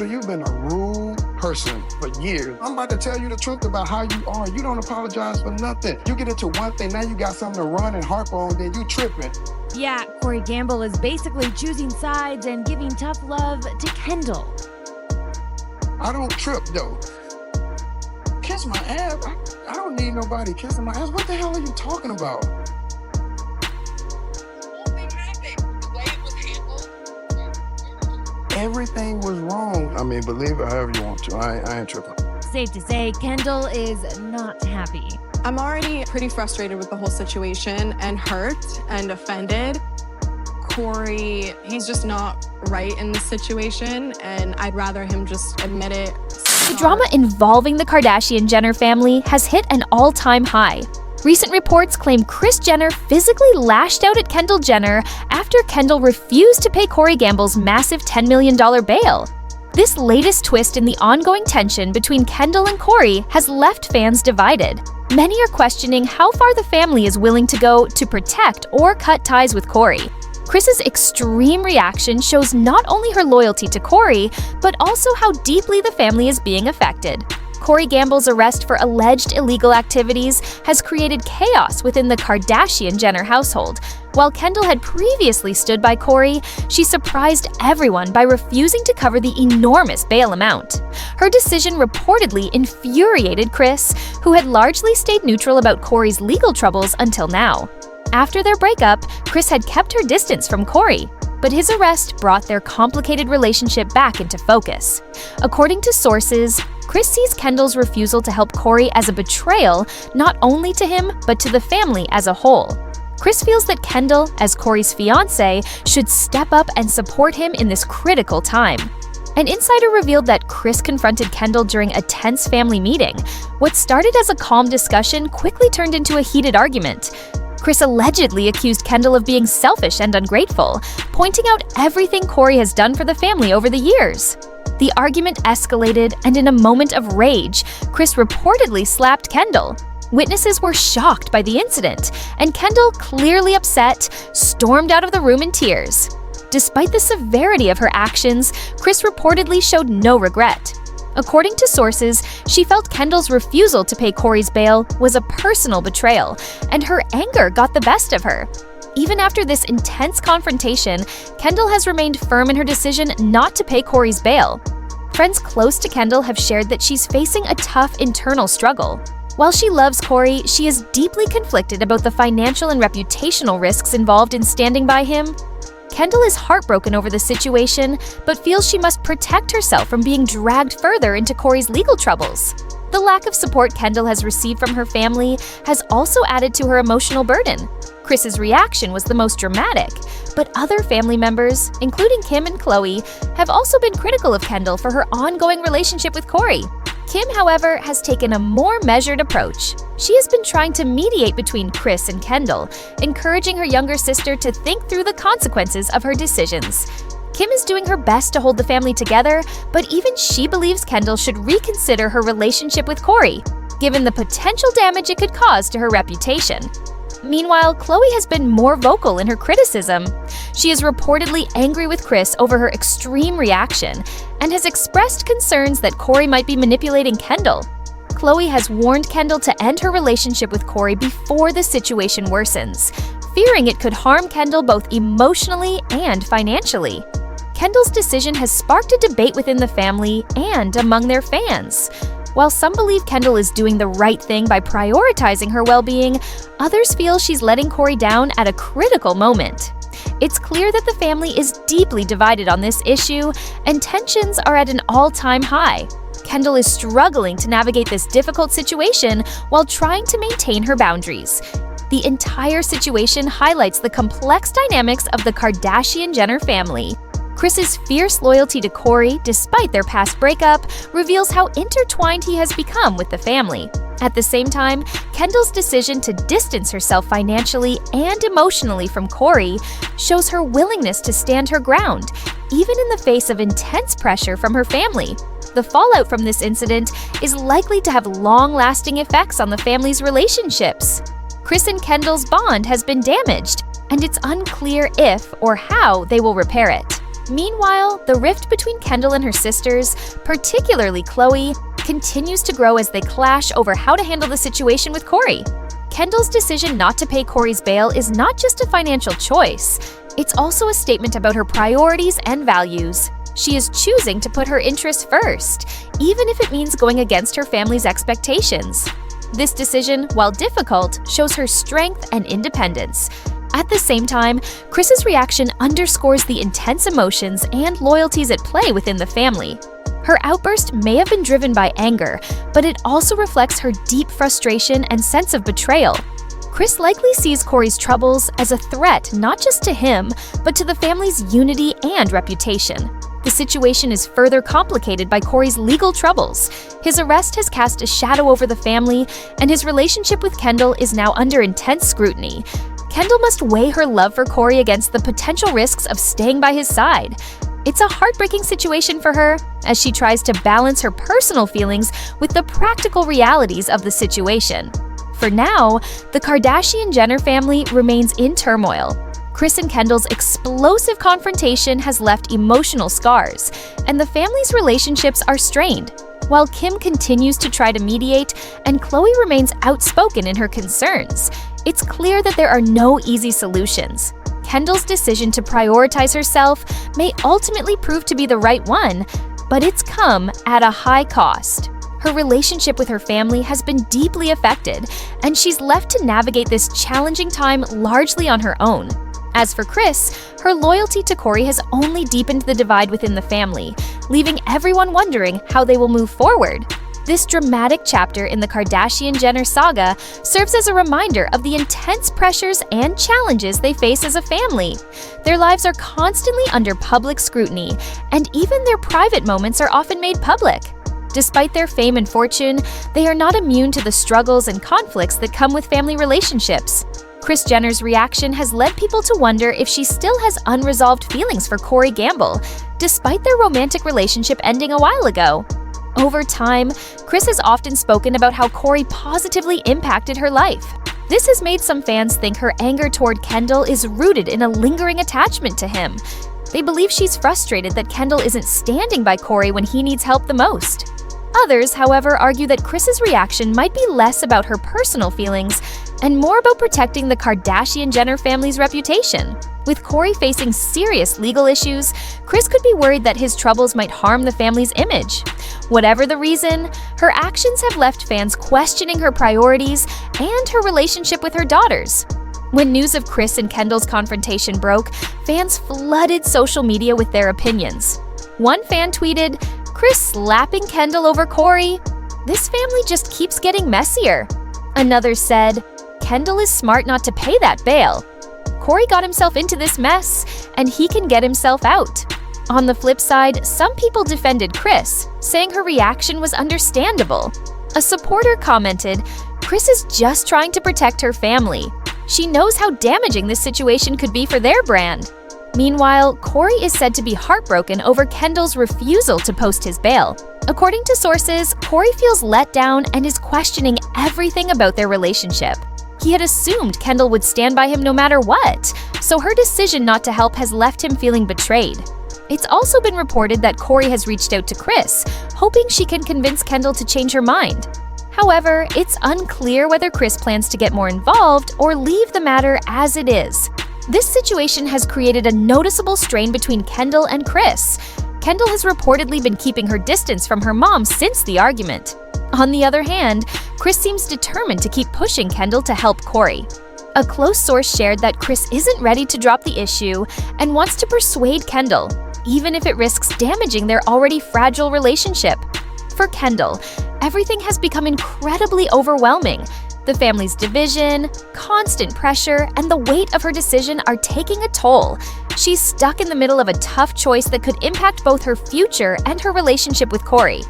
You've been a rude person for years. I'm about to tell you the truth about how you are. You don't apologize for nothing. You get into one thing, now you got something to run and harp on, then you tripping. Yeah, Corey Gamble is basically choosing sides and giving tough love to Kendall. I don't trip, though. Kiss my ass? I don't need nobody kissing my ass. What the hell are you talking about? Everything was wrong. I mean, believe it however you want to. I ain't tripping. Safe to say, Kendall is not happy. I'm already pretty frustrated with the whole situation and hurt and offended. Corey, he's just not right in this situation, and I'd rather him just admit it. The drama involving the Kardashian Jenner family has hit an all-time high. Recent reports claim Kris Jenner physically lashed out at Kendall Jenner after Kendall refused to pay Corey Gamble's massive $10 million bail. This latest twist in the ongoing tension between Kendall and Corey has left fans divided. Many are questioning how far the family is willing to go to protect or cut ties with Corey. Kris's extreme reaction shows not only her loyalty to Corey, but also how deeply the family is being affected. Corey Gamble's arrest for alleged illegal activities has created chaos within the Kardashian Jenner household. While Kendall had previously stood by Corey, she surprised everyone by refusing to cover the enormous bail amount. Her decision reportedly infuriated Kris, who had largely stayed neutral about Corey's legal troubles until now. After their breakup, Kris had kept her distance from Corey, but his arrest brought their complicated relationship back into focus. According to sources, Kris sees Kendall's refusal to help Corey as a betrayal not only to him, but to the family as a whole. Kris feels that Kendall, as Corey's fiancé, should step up and support him in this critical time. An insider revealed that Kris confronted Kendall during a tense family meeting. What started as a calm discussion quickly turned into a heated argument. Kris allegedly accused Kendall of being selfish and ungrateful, pointing out everything Corey has done for the family over the years. The argument escalated, and in a moment of rage, Kris reportedly slapped Kendall. Witnesses were shocked by the incident, and Kendall, clearly upset, stormed out of the room in tears. Despite the severity of her actions, Kris reportedly showed no regret. According to sources, she felt Kendall's refusal to pay Corey's bail was a personal betrayal, and her anger got the best of her. Even after this intense confrontation, Kendall has remained firm in her decision not to pay Corey's bail. Friends close to Kendall have shared that she's facing a tough internal struggle. While she loves Corey, she is deeply conflicted about the financial and reputational risks involved in standing by him. Kendall is heartbroken over the situation, but feels she must protect herself from being dragged further into Corey's legal troubles. The lack of support Kendall has received from her family has also added to her emotional burden. Kris's reaction was the most dramatic, but other family members, including Kim and Khloe, have also been critical of Kendall for her ongoing relationship with Corey. Kim, however, has taken a more measured approach. She has been trying to mediate between Kris and Kendall, encouraging her younger sister to think through the consequences of her decisions. Kim is doing her best to hold the family together, but even she believes Kendall should reconsider her relationship with Corey, given the potential damage it could cause to her reputation. Meanwhile, Khloe has been more vocal in her criticism. She is reportedly angry with Kris over her extreme reaction and has expressed concerns that Corey might be manipulating Kendall. Khloe has warned Kendall to end her relationship with Corey before the situation worsens, fearing it could harm Kendall both emotionally and financially. Kendall's decision has sparked a debate within the family and among their fans. While some believe Kendall is doing the right thing by prioritizing her well-being, others feel she's letting Corey down at a critical moment. It's clear that the family is deeply divided on this issue, and tensions are at an all-time high. Kendall is struggling to navigate this difficult situation while trying to maintain her boundaries. The entire situation highlights the complex dynamics of the Kardashian Jenner family. Kris's fierce loyalty to Corey, despite their past breakup, reveals how intertwined he has become with the family. At the same time, Kendall's decision to distance herself financially and emotionally from Corey shows her willingness to stand her ground, even in the face of intense pressure from her family. The fallout from this incident is likely to have long-lasting effects on the family's relationships. Kris and Kendall's bond has been damaged, and it's unclear if or how they will repair it. Meanwhile, the rift between Kendall and her sisters, particularly Khloe, continues to grow as they clash over how to handle the situation with Corey. Kendall's decision not to pay Corey's bail is not just a financial choice, it's also a statement about her priorities and values. She is choosing to put her interests first, even if it means going against her family's expectations. This decision, while difficult, shows her strength and independence. At the same time, Kris's reaction underscores the intense emotions and loyalties at play within the family. Her outburst may have been driven by anger, but it also reflects her deep frustration and sense of betrayal. Kris likely sees Corey's troubles as a threat not just to him, but to the family's unity and reputation. The situation is further complicated by Corey's legal troubles. His arrest has cast a shadow over the family, and his relationship with Kendall is now under intense scrutiny. Kendall must weigh her love for Corey against the potential risks of staying by his side. It's a heartbreaking situation for her, as she tries to balance her personal feelings with the practical realities of the situation. For now, the Kardashian-Jenner family remains in turmoil. Kris and Kendall's explosive confrontation has left emotional scars, and the family's relationships are strained. While Kim continues to try to mediate and Khloe remains outspoken in her concerns, it's clear that there are no easy solutions. Kendall's decision to prioritize herself may ultimately prove to be the right one, but it's come at a high cost. Her relationship with her family has been deeply affected, and she's left to navigate this challenging time largely on her own. As for Kris, her loyalty to Corey has only deepened the divide within the family, leaving everyone wondering how they will move forward. This dramatic chapter in the Kardashian-Jenner saga serves as a reminder of the intense pressures and challenges they face as a family. Their lives are constantly under public scrutiny, and even their private moments are often made public. Despite their fame and fortune, they are not immune to the struggles and conflicts that come with family relationships. Kris Jenner's reaction has led people to wonder if she still has unresolved feelings for Corey Gamble, despite their romantic relationship ending a while ago. Over time, Kris has often spoken about how Corey positively impacted her life. This has made some fans think her anger toward Kendall is rooted in a lingering attachment to him. They believe she's frustrated that Kendall isn't standing by Corey when he needs help the most. Others, however, argue that Kris's reaction might be less about her personal feelings and more about protecting the Kardashian-Jenner family's reputation. With Corey facing serious legal issues, Kris could be worried that his troubles might harm the family's image. Whatever the reason, her actions have left fans questioning her priorities and her relationship with her daughters. When news of Kris and Kendall's confrontation broke, fans flooded social media with their opinions. One fan tweeted, "Kris slapping Kendall over Corey? This family just keeps getting messier." Another said, "Kendall is smart not to pay that bail. Corey got himself into this mess, and he can get himself out." On the flip side, some people defended Kris, saying her reaction was understandable. A supporter commented, "Kris is just trying to protect her family. She knows how damaging this situation could be for their brand." Meanwhile, Corey is said to be heartbroken over Kendall's refusal to post his bail. According to sources, Corey feels let down and is questioning everything about their relationship. He had assumed Kendall would stand by him no matter what, so her decision not to help has left him feeling betrayed. It's also been reported that Corey has reached out to Kris, hoping she can convince Kendall to change her mind. However, it's unclear whether Kris plans to get more involved or leave the matter as it is. This situation has created a noticeable strain between Kendall and Kris. Kendall has reportedly been keeping her distance from her mom since the argument. On the other hand, Kris seems determined to keep pushing Kendall to help Corey. A close source shared that Kris isn't ready to drop the issue and wants to persuade Kendall, even if it risks damaging their already fragile relationship. For Kendall, everything has become incredibly overwhelming. The family's division, constant pressure, and the weight of her decision are taking a toll. She's stuck in the middle of a tough choice that could impact both her future and her relationship with Corey.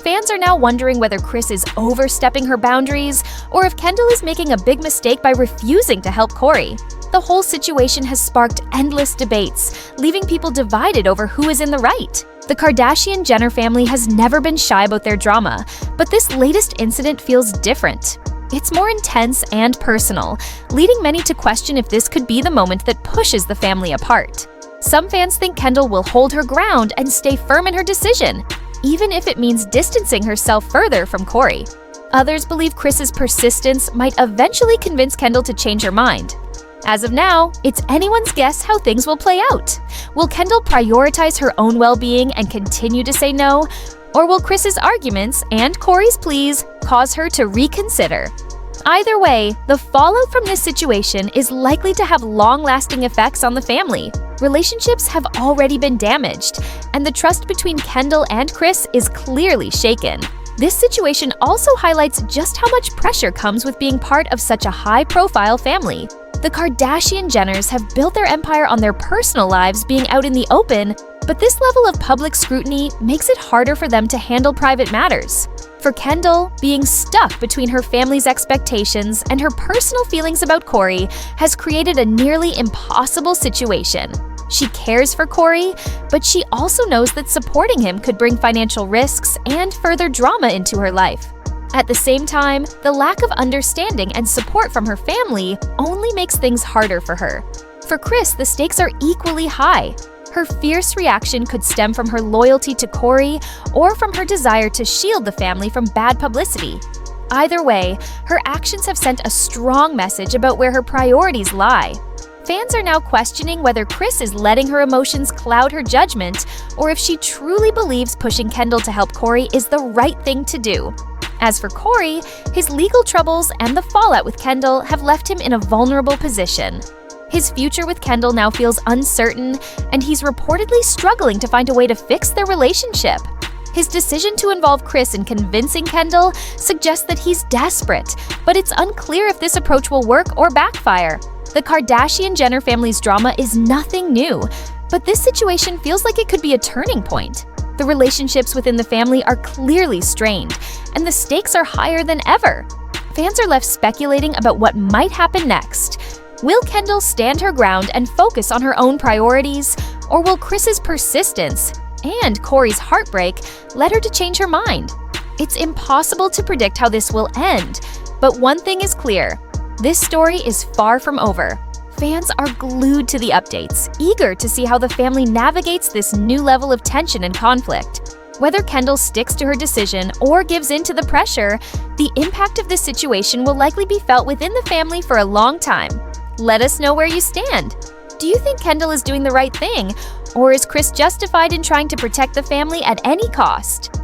Fans are now wondering whether Kris is overstepping her boundaries or if Kendall is making a big mistake by refusing to help Corey. The whole situation has sparked endless debates, leaving people divided over who is in the right. The Kardashian-Jenner family has never been shy about their drama, but this latest incident feels different. It's more intense and personal, leading many to question if this could be the moment that pushes the family apart. Some fans think Kendall will hold her ground and stay firm in her decision, even if it means distancing herself further from Corey. Others believe Kris's persistence might eventually convince Kendall to change her mind. As of now, it's anyone's guess how things will play out. Will Kendall prioritize her own well-being and continue to say no? Or will Kris's arguments and Corey's pleas cause her to reconsider? Either way, the fallout from this situation is likely to have long-lasting effects on the family. Relationships have already been damaged, and the trust between Kendall and Kris is clearly shaken. This situation also highlights just how much pressure comes with being part of such a high-profile family. The Kardashian Jenners have built their empire on their personal lives being out in the open, but this level of public scrutiny makes it harder for them to handle private matters. For Kendall, being stuck between her family's expectations and her personal feelings about Corey has created a nearly impossible situation. She cares for Corey, but she also knows that supporting him could bring financial risks and further drama into her life. At the same time, the lack of understanding and support from her family only makes things harder for her. For Kris, the stakes are equally high. Her fierce reaction could stem from her loyalty to Corey or from her desire to shield the family from bad publicity. Either way, her actions have sent a strong message about where her priorities lie. Fans are now questioning whether Kris is letting her emotions cloud her judgment or if she truly believes pushing Kendall to help Corey is the right thing to do. As for Corey, his legal troubles and the fallout with Kendall have left him in a vulnerable position. His future with Kendall now feels uncertain, and he's reportedly struggling to find a way to fix their relationship. His decision to involve Kris in convincing Kendall suggests that he's desperate, but it's unclear if this approach will work or backfire. The Kardashian Jenner family's drama is nothing new, but this situation feels like it could be a turning point. The relationships within the family are clearly strained, and the stakes are higher than ever. Fans are left speculating about what might happen next. Will Kendall stand her ground and focus on her own priorities, or will Kris's persistence and Corey's heartbreak led her to change her mind? It's impossible to predict how this will end, but one thing is clear: this story is far from over. Fans are glued to the updates, eager to see how the family navigates this new level of tension and conflict. Whether Kendall sticks to her decision or gives in to the pressure, the impact of this situation will likely be felt within the family for a long time. Let us know where you stand. Do you think Kendall is doing the right thing, or is Kris justified in trying to protect the family at any cost?